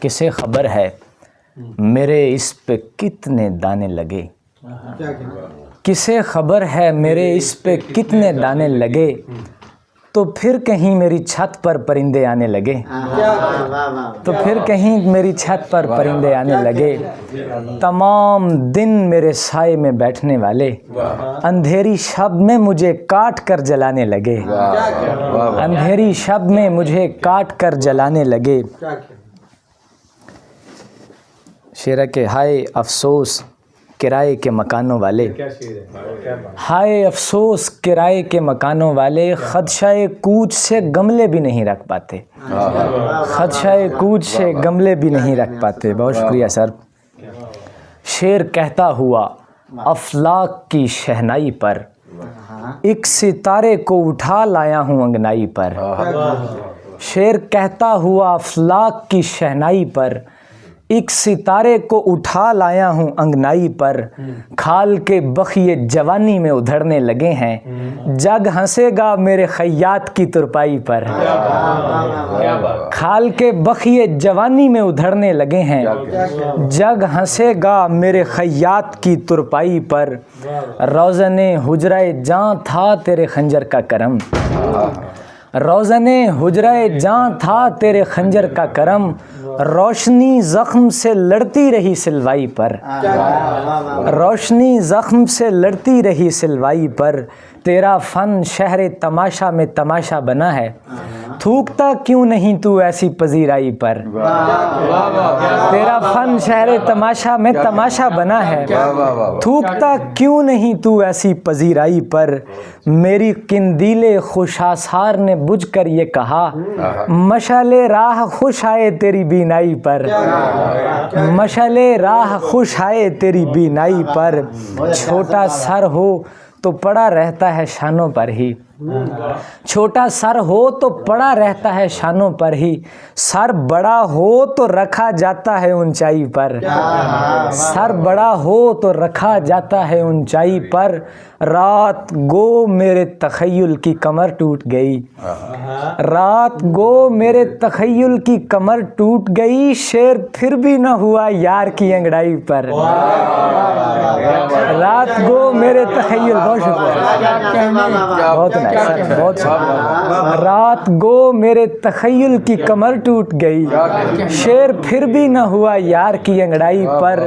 کسے خبر ہے میرے اس پہ کتنے دانے لگے، کسے خبر ہے میرے اس پہ کتنے دانے لگے، تو پھر کہیں میری چھت پر پرندے آنے لگے، تو پھر کہیں میری چھت پر پرندے آنے لگے، تمام دن میرے سائے میں بیٹھنے والے اندھیری شب میں مجھے کاٹ کر جلانے لگے، اندھیری شب میں مجھے کاٹ کر جلانے لگے۔ شعر کہ ہائے افسوس کرائے کے مکانوں والے، ہائے افسوس کرائے کے مکانوں والے، خدشہ کوچ سے گملے بھی نہیں رکھ پاتے، خدشہ کوچ سے گملے بھی نہیں رکھ پاتے۔ بہت شکریہ سر۔ شعر کہتا ہوا افلاک کی شہنائی پر، ایک ستارے کو اٹھا لایا ہوں انگنائی پر، شعر کہتا ہوا افلاک کی شہنائی پر، ایک ستارے کو اٹھا لایا ہوں انگنائی پر، کھال کے بخیے جوانی میں ادھڑنے لگے ہیں، جگ ہنسے گا میرے خیاط کی ترپائی پر، کھال کے بخیے جوانی میں ادھڑنے لگے ہیں، جگ ہنسے گا میرے خیاط کی ترپائی پر، روزن حجرہ جاں تھا تیرے خنجر کا کرم، روزن حجرہ جاں تھا تیرے خنجر کا کرم، روشنی زخم سے لڑتی رہی سلوائی پر، روشنی زخم سے لڑتی رہی سلوائی پر، تیرا فن شہر تماشا میں تماشا بنا ہے، تھوکتا کیوں نہیں تو ایسی پذیرائی پر، تیرا فن شہر تماشا میں تماشا بنا ہے، تھوکتا کیوں نہیں تو ایسی پذیرائی پر، میری قندیل خوش آثار نے بجھ کر یہ کہا، مشعل راہ خوش آئے تیری بینائی پر، مشعل راہ خوش آئے تیری بینائی پر، چھوٹا سر ہو تو پڑا رہتا ہے شانوں پر ہی، چھوٹا سر ہو تو پڑا رہتا ہے شانوں پر ہی، سر بڑا ہو تو رکھا جاتا ہے اونچائی پر، سر بڑا ہو تو رکھا جاتا ہے اونچائی پر، رات گو میرے تخیل کی کمر ٹوٹ گئی، رات گو میرے تخیل کی کمر ٹوٹ گئی، شعر پھر بھی نہ ہوا یار کی انگڑائی پر، رات گو میرے تخیل، بہت شکریہ، بہت بہت رات گو میرے تخیل کی کمر ٹوٹ گئی، شعر پھر بھی نہ ہوا یار کی انگڑائی پر،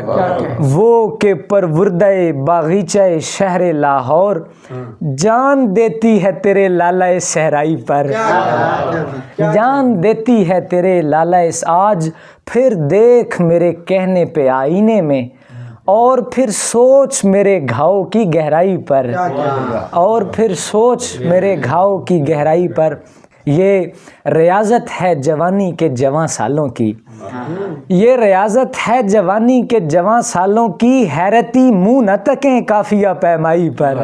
وہ کہ پروردہ باغیچہ شہر لاہور، جان دیتی ہے تیرے لالہ صحرائی پر، جان دیتی ہے تیرے لالہ آج پھر دیکھ میرے کہنے پہ آئینے میں، اور پھر سوچ میرے گھاؤ کی گہرائی پر، اور پھر سوچ میرے گھاؤ کی گہرائی پر۔ یہ ریاضت ہے جوانی کے جواں سالوں کی، یہ ریاضت ہے جوانی کے جواں سالوں کی، حیرتی منہ نہ تکیں قافیہ پیمائی پر،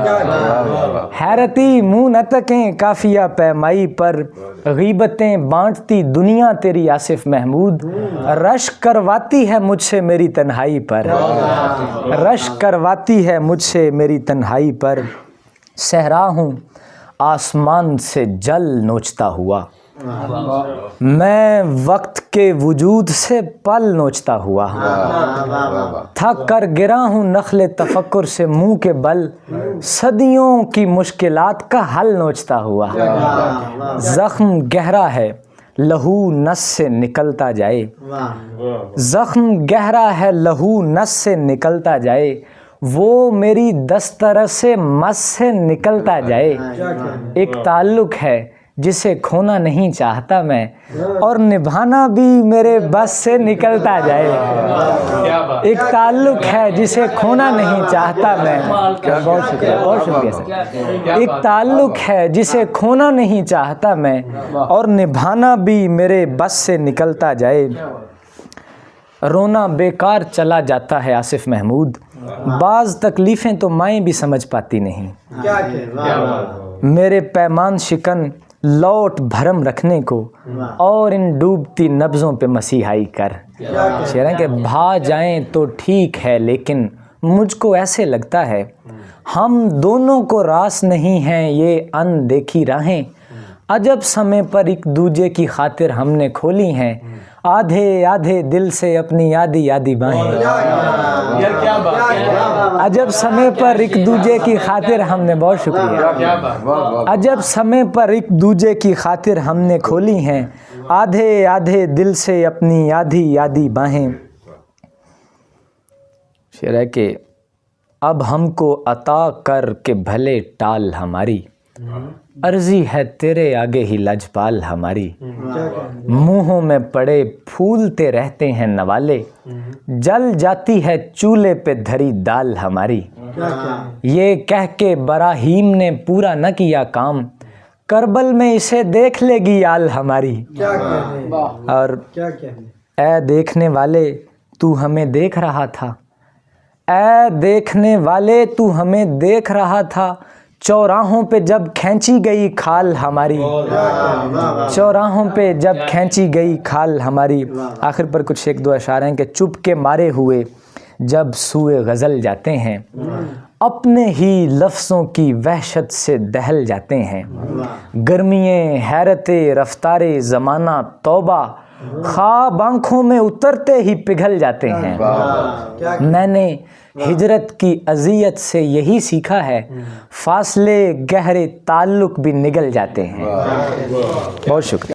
حیرتی منہ نہ تکیں قافیہ پیمائی پر، غیبتیں بانٹتی دنیا تیری آصف محمود، رشک کرواتی ہے مجھ سے میری تنہائی پر، رشک کرواتی ہے مجھ سے میری تنہائی پر، صحرا ہوں آسمان سے جل نوچتا ہوا، میں وقت کے وجود سے پل نوچتا ہوا، تھک کر گرا ہوں نخل تفکر سے منہ کے بل، صدیوں کی مشکلات کا حل نوچتا ہوا، زخم گہرا ہے لہو نس سے نکلتا جائے، زخم گہرا ہے لہو نس سے نکلتا جائے، وہ میری دسترس مس سے نکلتا جائے، ایک تعلق ہے جسے کھونا نہیں چاہتا میں، اور نبھانا بھی میرے بس سے نکلتا جائے، ایک تعلق ہے جسے کھونا نہیں چاہتا میں، بہت شکریہ، بہت شکریہ سر، ایک تعلق ہے جسے کھونا نہیں چاہتا میں، اور نبھانا بھی میرے بس سے نکلتا جائے، رونا بیکار چلا جاتا ہے آصف محمود، بعض تکلیفیں تو مائیں بھی سمجھ پاتی نہیں، میرے پیمان شکن لوٹ بھرم رکھنے کو، اور ان ڈوبتی نبضوں پہ مسیحائی کر، شعر کہ بھا جائیں تو ٹھیک ہے لیکن مجھ کو ایسے لگتا ہے ہم دونوں کو راس نہیں ہیں یہ ان دیکھی راہیں، عجب سمے پر ایک دوجے کی خاطر ہم نے کھولی ہیں، آدھے آدھے دل سے اپنی آدھی آدھی باہیں. عجب سمے پر ایک دوجے کی خاطر ہم نے، بہت شکریہ، عجب سمے پر ایک دوجے کی خاطر ہم نے کھولی ہیں آدھے آدھے دل سے اپنی آدھی آدھی باہیں. شعر ہے کہ اب ہم کو عطا کر کے بھلے ٹال ہماری، عرضی ہے تیرے آگے ہی لجپال ہماری. منہوں میں پڑے پھولتے رہتے ہیں نوالے، جل جاتی ہے چولہے پہ دھری دال ہماری. یہ کہہ کے براہیم نے پورا نہ کیا کام، کربل میں اسے دیکھ لے گی آل ہماری. اور اے دیکھنے والے تو ہمیں دیکھ رہا تھا، اے دیکھنے والے تو ہمیں دیکھ رہا تھا، چوراہوں پہ جب کھینچی گئی کھال ہماری، چوراہوں پہ جب کھینچی گئی کھال ہماری. آخر پر کچھ ایک دو اشعار ہیں کہ چپ کے مارے ہوئے جب سوئے غزل جاتے ہیں، اپنے ہی لفظوں کی وحشت سے دہل جاتے ہیں. گرمیے حیرت رفتار زمانہ توبہ، خواب آنکھوں میں اترتے ہی پگھل جاتے ہیں. میں نے ہجرت کی اذیت سے یہی سیکھا ہے، فاصلے گہرے تعلق بھی نگل جاتے ہیں. بہت شکریہ.